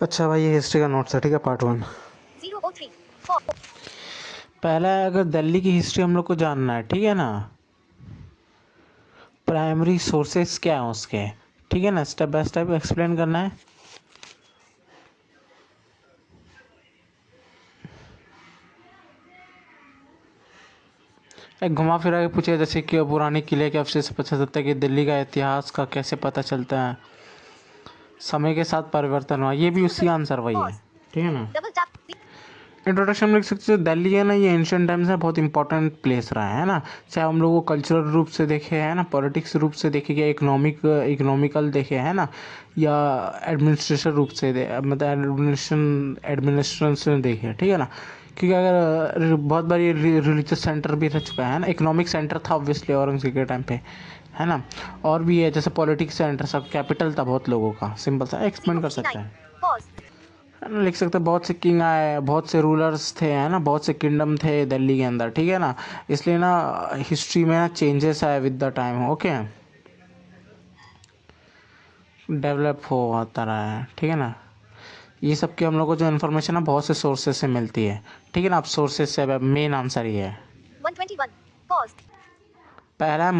अच्छा भाई, ये हिस्ट्री का नोट्स है, ठीक है, पार्ट 1। 003 4 पहला है, अगर दिल्ली की हिस्ट्री हम लोग को जानना है, ठीक है ना, प्राइमरी सोर्सेस क्या है उसके, ठीक है ना, स्टेप बाय स्टेप एक्सप्लेन करना है। एक घुमा फिरा के पूछे, जैसे कि पुराने किले के अवशेष से पता चलता है कि दिल्ली का इतिहास का कैसे पता चलता है, समय के साथ परिवर्तन हुआ, ये भी उसी आंसर वही है, pause ठीक है ना। double tap इंट्रोडक्शन में लिख सकते हैं, दिल्ली है ना, ये एंशियंट टाइम्स में बहुत इंपॉर्टेंट प्लेस रहा है ना, चाहे हम लोग को कल्चरल रूप से देखे है ना, पॉलिटिक्स रूप से देखे, या इकोनॉमिकल देखे है ना, या एडमिनिस्ट्रेशन रूप से मतलब एडमिनिस्ट्रेशन से देखे, ठीक है ना। क्योंकि अगर बहुत बार ये रिलीजियस सेंटर भी रह चुका है ना, इकोनॉमिक सेंटर था ऑब्वियसली औरंगजेब के टाइम पे, है ना। और भी है, जैसे पॉलिटिक्स सेंटर सब, कैपिटल था बहुत लोगों का, सिंपल सा एक्सप्लेन कर सकते 059 हैं, pause है ना। लिख सकते हैं बहुत से किंग आए, बहुत से रूलर्स थे, है ना, बहुत से किंगडम थे दिल्ली के अंदर, ठीक है ना। इसलिए ना हिस्ट्री में ना चेंजेस आए with the time, okay, develop हो होता रहा है, ठीक है ना। ये सब की हम लोग को जो इन्फॉर्मेशन है बहुत से सोर्सेज से मिलती है, ठीक है ना। अब सोर्सेज से मेन आंसर ये है। 121 pause पहला है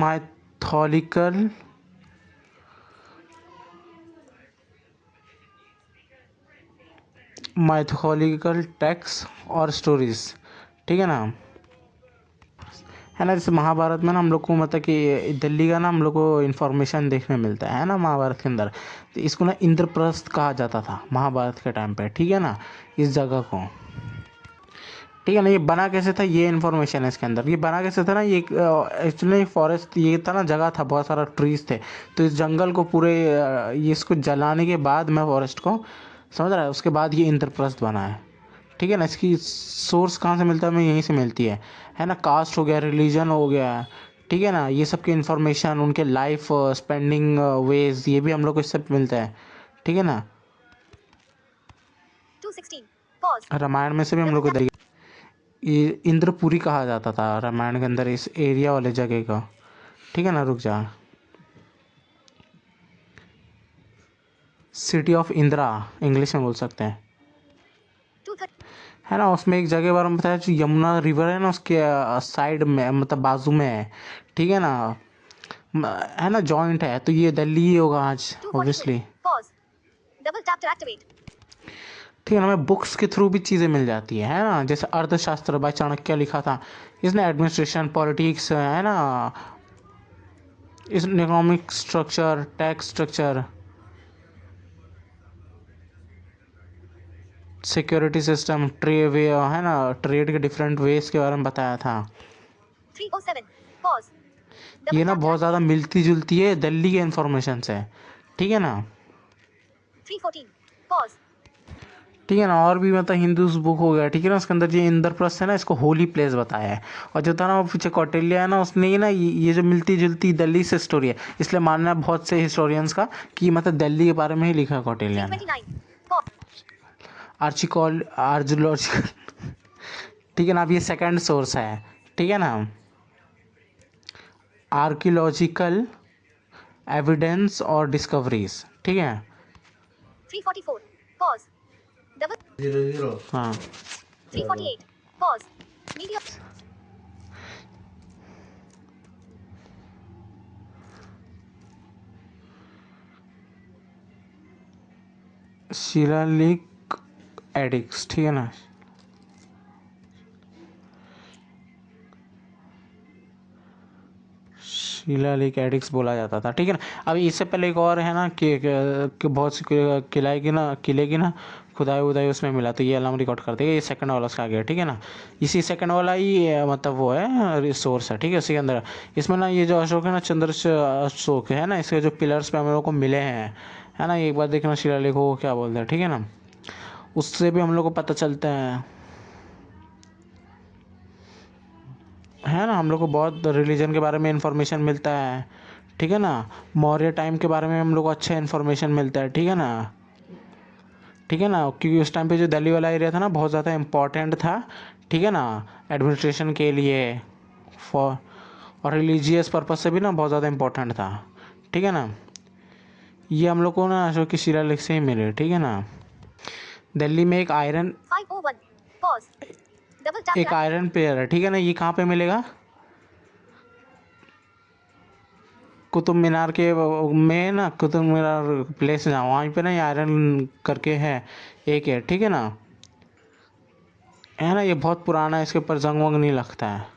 माइथोलॉजिकल टेक्स्ट और स्टोरीज, ठीक है ना, है ना। जैसे महाभारत में ना हम लोग को मतलब कि दिल्ली का ना हम लोग को इन्फॉर्मेशन देखने मिलता है ना महाभारत के अंदर। तो इसको ना इंद्रप्रस्थ कहा जाता था महाभारत के टाइम पे, ठीक है ना, इस जगह को, ठीक है ना। ये बना कैसे था, ये इन्फॉर्मेशन है इसके अंदर। ये बना कैसे था ना, ये एक्चुअली फॉरेस्ट ये था ना, जगह था, बहुत सारा ट्रीज थे, तो इस जंगल को पूरे ये इसको जलाने के बाद में फॉरेस्ट को, समझ रहा है, उसके बाद ये इंद्रप्रस्थ बना है, ठीक है ना। इसकी सोर्स कहाँ से मिलता है, हमें यहीं से मिलती है ना। कास्ट हो गया, रिलीजन हो गया, ठीक है ना, ये सब की इंफॉर्मेशन, उनके लाइफ स्पेंडिंग वेज, ये भी हम लोग को इससे मिलता है, ठीक है ना। 216 pause रामायण में से भी हम double लोग को tap ये इंद्रपुरी कहा जाता था रामायण के अंदर, इस एरिया वाले जगह का, ठीक है ना। रुक जा, सिटी ऑफ इंदिरा इंग्लिश में बोल सकते हैं, 230 है ना। उसमें एक जगह बारे में बताया, जो यमुना रिवर है ना, उसके साइड में मतलब बाजू में है, ठीक है ना, है ना, जॉइंट है, तो ये दिल्ली ही होगा आज 242 obviously, pause double tap to activate ठीक है ना। हमें बुक्स के थ्रू भी चीज़ें मिल जाती है ना, जैसे अर्थशास्त्र बाय चाणक्य लिखा था इसने, एडमिनिस्ट्रेशन, पॉलिटिक्स, है ना, इस economic structure, tax structure, security system, वे है ना, ट्रेड के डिफरेंट वेज के बारे में बताया था। 307 pause ये double ना tap to बहुत ज़्यादा activate मिलती जुलती है दिल्ली के इन्फॉर्मेशन से, ठीक है ना, 314 pause ठीक है ना। और भी मतलब हिंदूज बुक हो गया, ठीक है ना, उसके अंदर जो इंद्रप्रस्थ है ना, इसको होली प्लेस बताया है। और जो था ना वो पीछे कौटिल्य है ना, उसने ये ना ये जो मिलती जुलती दिल्ली से स्टोरी है, इसलिए मानना है बहुत से हिस्टोरियंस का कि मतलब दिल्ली के बारे में ही लिखा है कौटिल्य ने। 329 pause आर्जियोलॉजिकल ठीक है ना। अब ये सेकंड सोर्स है, ठीक है ना, आर्कियोलॉजिकल एविडेंस और डिस्कवरीज, ठीक है। 344 pause double 00 हाँ, 348 pause media शिलालेख एडिक्स, ठीक है ना, शिलालेख एडिक्स बोला जाता था, ठीक है ना। अब इससे पहले एक और है ना कि बहुत सी किले की ना खुदाई उदाई उसमें मिला, तो ये अलार्म रिकॉर्ड कर देगा, ये सेकंड वाला उसका आ गया, ठीक है ना। इसी सेकंड वाला ही मतलब वो है सोर्स है, ठीक है, उसी के अंदर। इसमें ना ये जो अशोक है ना, अशोक है ना, इसके जो पिलर्स पे हम लोग को मिले हैं, है ना, एक बार देखना शिलालेखों को क्या बोलते हैं, ठीक है ना, उससे भी हम लोग को पता चलता है ना। हम लोग को बहुत रिलीजन के बारे में इंफॉर्मेशन मिलता है, ठीक है ना। मौर्य टाइम के बारे में हम लोग को अच्छा इन्फॉर्मेशन मिलता है, ठीक है ना, ठीक है ना, क्योंकि उस टाइम पे जो दिल्ली वाला एरिया था ना बहुत ज़्यादा इम्पोर्टेंट था, ठीक है ना, एडमिनिस्ट्रेशन के लिए, फॉर और रिलीजियस पर्पज से भी ना बहुत ज़्यादा इम्पोर्टेंट था, ठीक है ना। ये हम लोग को ना अशोक की शिलालेख से ही मिले, ठीक है ना। दिल्ली में एक iron 501. Pause. Double tap to एक आयरन पिलर है, ठीक है ना। ये कहाँ पे मिलेगा? कुतुब मीनार के में ना, कुतुब मीनार प्लेस ना, वहाँ पे ना ये आयरन करके है, एक है, ठीक है ना। है ना, ये बहुत पुराना है, इसके ऊपर जंग वंग नहीं लगता है।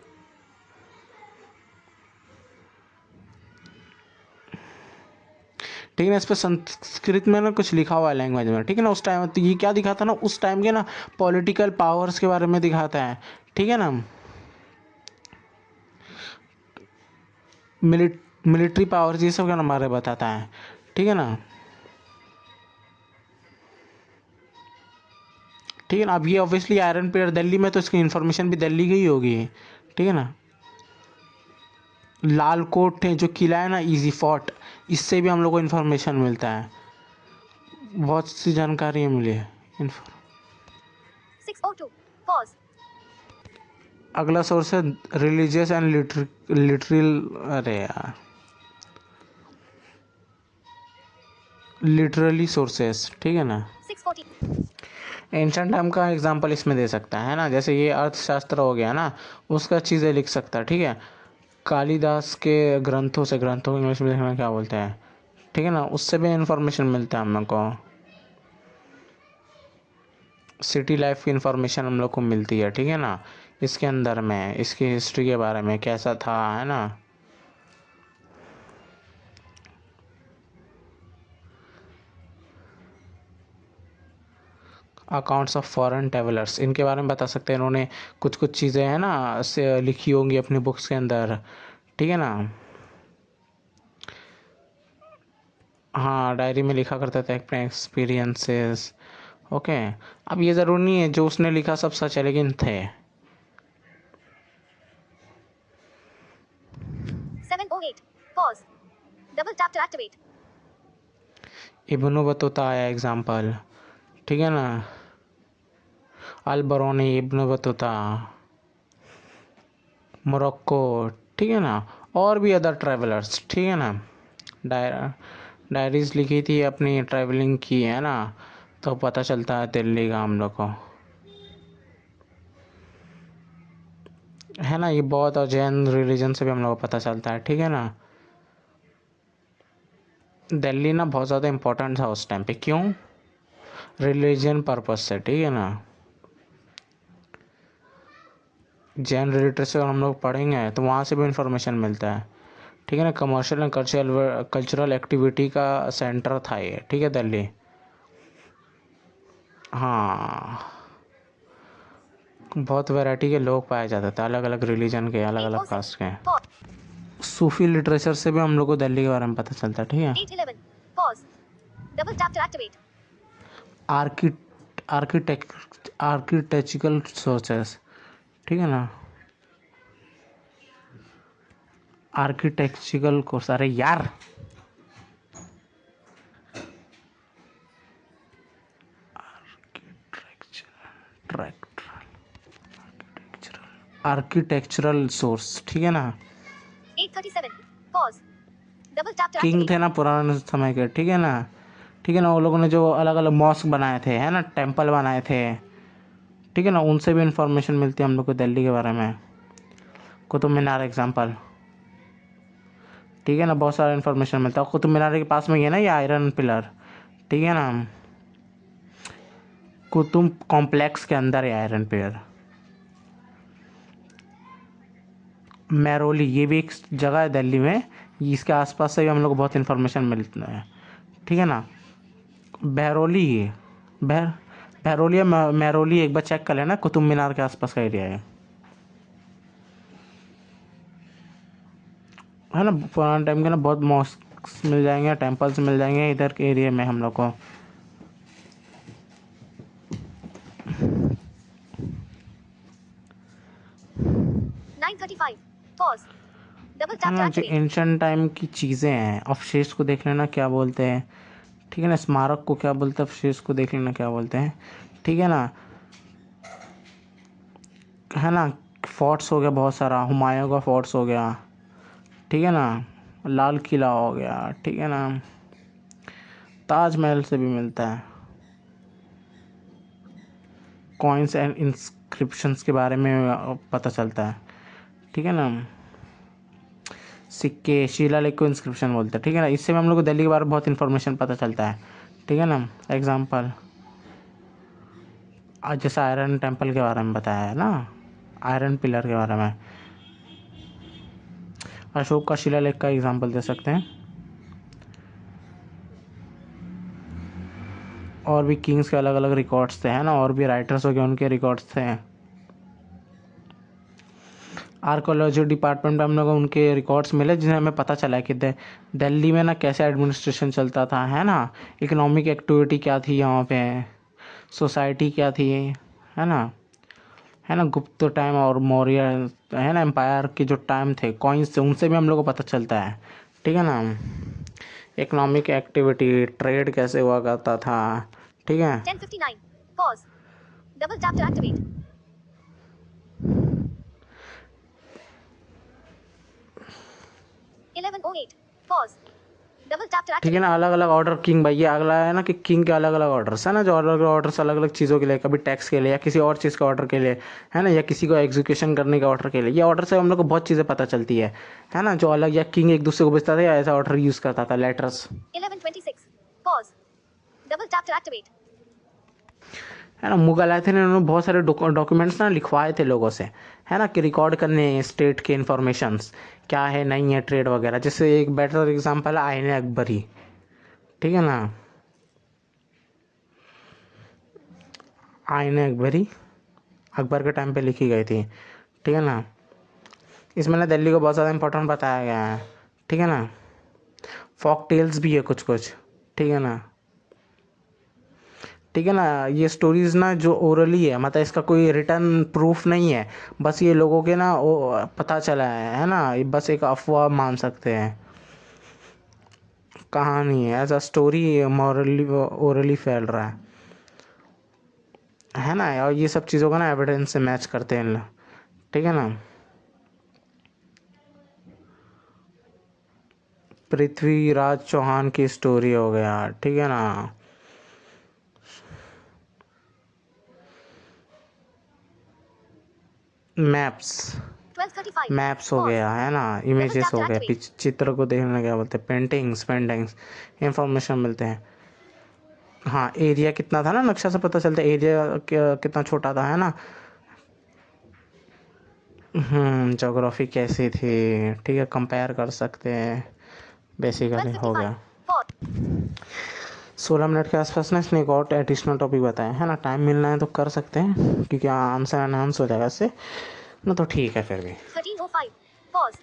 ठीक है ना। इस पर संस्कृत में ना कुछ लिखा हुआ है, लैंग्वेज में, ठीक है ना। उस टाइम तो ये क्या दिखाता है ना, उस टाइम के ना पॉलिटिकल पावर्स के बारे में दिखाता है, ठीक है ना। मिलिट्री पावर्स ये सब का बारे में बताता है, ठीक है ना। ठीक है ना। अब ये ऑब्वियसली आयरन पिलर दिल्ली में, तो इसकी इन्फॉर्मेशन भी दिल्ली की ही होगी, ठीक है ना। लाल कोट है जो किला है ना, इजी फोर्ट, इससे भी हम लोग को इन्फॉर्मेशन मिलता है, बहुत सी जानकारी मिली है। 602. Pause. अगला सोर्स है रिलीजियस एंड लिटरल, अरे यार, लिटरली सोर्सेस, ठीक है ना। 640. एंशंट टाइम का एग्जांपल इसमें दे सकता है ना, जैसे ये अर्थशास्त्र हो गया ना, उसका चीज़ें लिख सकता है, ठीक है। कालिदास के ग्रंथों से, ग्रंथों को इंग्लिश में देखना क्या बोलते हैं, ठीक है ना, उससे भी इंफॉर्मेशन मिलता है हम लोग को। सिटी लाइफ की इंफॉर्मेशन हम लोग को मिलती है, ठीक है ना। इसके अंदर में इसकी हिस्ट्री के बारे में कैसा था, है ना। अकाउंट्स ऑफ फॉरेन ट्रेवलर्स, इनके बारे में बता सकते हैं, इन्होंने कुछ कुछ चीज़ें हैं ना से लिखी होंगी अपनी बुक्स के अंदर, ठीक है ना। हाँ, डायरी में लिखा करते थे अपने एक्सपीरियंसेस, ओके। अब ये ज़रूरी नहीं है जो उसने लिखा सब सच है, लेकिन थे। 708. Pause. Double tap to activate. Ibn Battuta आया एग्जाम्पल, ठीक है ना। अल बरूनी, इब्न बतूता, मोरक्को, ठीक है ना। और भी अदर ट्रैवलर्स, ठीक है ना। डायरीज लिखी थी, अपनी ट्रैवलिंग की, है ना। तो पता चलता है दिल्ली का हम लोग को, है ना। ये बौद्ध और जैन रिलीजन से भी हम लोग को पता चलता है, ठीक है ना। दिल्ली ना बहुत ज़्यादा इम्पोर्टेंट था उस टाइम पे, क्यों? रिलीजन पर्पस से, ठीक है ना। जैन लिटरेचर हम लोग पढ़ेंगे तो वहाँ से भी इंफॉर्मेशन मिलता है, ठीक है ना। कमर्शियल एंड कल्चरल एक्टिविटी का सेंटर था ये, ठीक है, दिल्ली। हाँ, बहुत वैरायटी के लोग पाए जाते थे, अलग अलग रिलीजन के, अलग अलग 806. कास्ट के। Pause. सूफी लिटरेचर से भी हम लोग को दिल्ली के बारे में पता चलता है, ठीक है। 811. Pause. Double tap to activate. Archie architectural sources, ठीक है ना। आर्किटेक्चरल कोर्स, अरे यार, आर्किटेक्चरल सोर्स, ठीक है ना। 837. Pause. Double tap to king activate. थे ना पुराने समय के, ठीक है ना। ठीक है ना, वो लोगों ने जो अलग अलग मॉस्क बनाए थे, है ना, टेंपल बनाए थे, ठीक है ना, उनसे भी इंफॉर्मेशन मिलती है हम लोग को दिल्ली के बारे में। कुतुब मीनार एग्जाम्पल, ठीक है ना, बहुत सारा इन्फॉर्मेशन मिलता है। कुतुब मीनार के पास में ये ना, ये आयरन पिलर, ठीक है ना। कुतुब कॉम्प्लेक्स के अंदर है आयरन पिलर। मैरोली, ये भी एक जगह है दिल्ली में, इसके आसपास से भी हम लोग को बहुत इन्फॉर्मेशन मिलता है, ठीक है ना। बहरौली है, बहरौली या महरौली, एक बार चेक कर लेना, कुतुब मीनार के आसपास का एरिया है ना। पुराने टाइम के ना बहुत मॉस्क मिल जाएंगे, टेम्पल्स मिल जाएंगे इधर के एरिया में हम लोग को। 935. Pause. Double है tap to ना, जो activate. एंशंट टाइम की चीज़ें हैं, अवशेष को देख लेना क्या बोलते हैं, ठीक है ना। स्मारक को क्या बोलते हैं, अवशेष को देख लेना क्या बोलते हैं, ठीक है ना। है ना, फोर्ट्स हो गया बहुत सारा, हुमायूं का फोर्ट्स हो गया, ठीक है ना। लाल किला हो गया, ठीक है ना। ताजमहल से भी मिलता है। कॉइन्स एंड इंस्क्रिप्शंस के बारे में पता चलता है, ठीक है ना। सिक्के, शिलालेख को इंस्क्रिप्शन बोलते हैं, ठीक है ना। इससे भी हम लोग को दिल्ली के बारे में बहुत इन्फॉर्मेशन पता चलता है, ठीक है ना। एग्जाम्पल आज जैसे आयरन टेम्पल के बारे में बताया है ना, आयरन पिलर के बारे में। अशोक का शिलालेख का एग्जाम्पल दे सकते हैं। और भी किंग्स के अलग अलग रिकॉर्ड्स थे, है ना, और भी राइटर्स हो गए उनके रिकॉर्ड्स थे। आर्कोलॉजी डिपार्टमेंट में हम लोग उनके रिकॉर्ड्स मिले जिन्हें हमें पता चला कि दिल्ली में ना कैसे एडमिनिस्ट्रेशन चलता था, है ना। इकोनॉमिक एक्टिविटी क्या थी यहाँ पे, सोसाइटी क्या थी, है ना, गुप्त टाइम और मौर्य, है ना, एम्पायर के जो टाइम थे, कॉइन्स थे, उनसे भी हम लोग को पता चलता है, ठीक है ना। इकोनॉमिक एक्टिविटी, ट्रेड कैसे हुआ करता था, ठीक है। 10:59. Pause. Double tap to activate. 11:08. Pause. Double tap to ठीक है activate. ना। अलग अलग ऑर्डर किंग, भाई ये अगला है ना कि किंग के अलग अलग ऑर्डर्स है ना, जो अलग अलग ऑर्डर्स अलग अलग चीज़ों के लिए, कभी टैक्स के लिए या किसी और चीज़ के ऑर्डर के लिए, है ना, या किसी को एग्जीक्यूशन करने के ऑर्डर के लिए। ये ऑर्डर से हम लोग को बहुत चीज़ें पता चलती है ना, जो अलग, या किंग एक दूसरे को भेजता था या ऐसा ऑर्डर यूज़ करता था, letters. 11:26. Pause. Double tap to activate. है ना। मुगल आए थे ना, उन्होंने बहुत सारे डॉक्यूमेंट्स ना लिखवाए थे लोगों से, है ना, कि रिकॉर्ड करने स्टेट के इन्फॉर्मेशंस क्या है, नहीं है, ट्रेड वगैरह। जैसे एक बेटर एग्जांपल है आईने अकबरी, ठीक है ना। आईने अकबरी अकबर के टाइम पे लिखी गई थी, ठीक है ना। इसमें ना दिल्ली को बहुत ज़्यादा इंपॉर्टेंट बताया गया है, ठीक है ना। फॉक टेल्स भी है कुछ कुछ, ठीक है ना, ठीक है ना। ये स्टोरीज ना जो ओरली है, मतलब इसका कोई रिटर्न प्रूफ नहीं है, बस ये लोगों के ना पता चला है ना, ये बस एक अफवाह मान सकते हैं, कहानी है, as a story morally orally फैल रहा है ना। और ये सब चीज़ों का ना एविडेंस से मैच करते हैं लोग, ठीक है ना। पृथ्वीराज चौहान की स्टोरी हो गया, ठीक है ना। मैप्स 12:35. मैप्स हो Pause. गया, है ना, इमेजेस हो गए, चित्र को देखने क्या बोलते हैं, पेंटिंग्स इंफॉर्मेशन मिलते हैं। हाँ, एरिया कितना था ना, नक्शा से पता चलता है एरिया कितना छोटा था, है ना। ज्योग्राफी कैसी थी, ठीक है, कंपेयर कर सकते हैं, बेसिकली हो 12:55. गया। Pause. 16 मिनट के आसपास ना इसने एक और एडिशनल टॉपिक बताया, है ना। टाइम मिलना है तो कर सकते हैं, क्योंकि आंसर अनाउंस हो जाएगा इससे ना, तो ठीक है फिर भी। 13:05. Pause.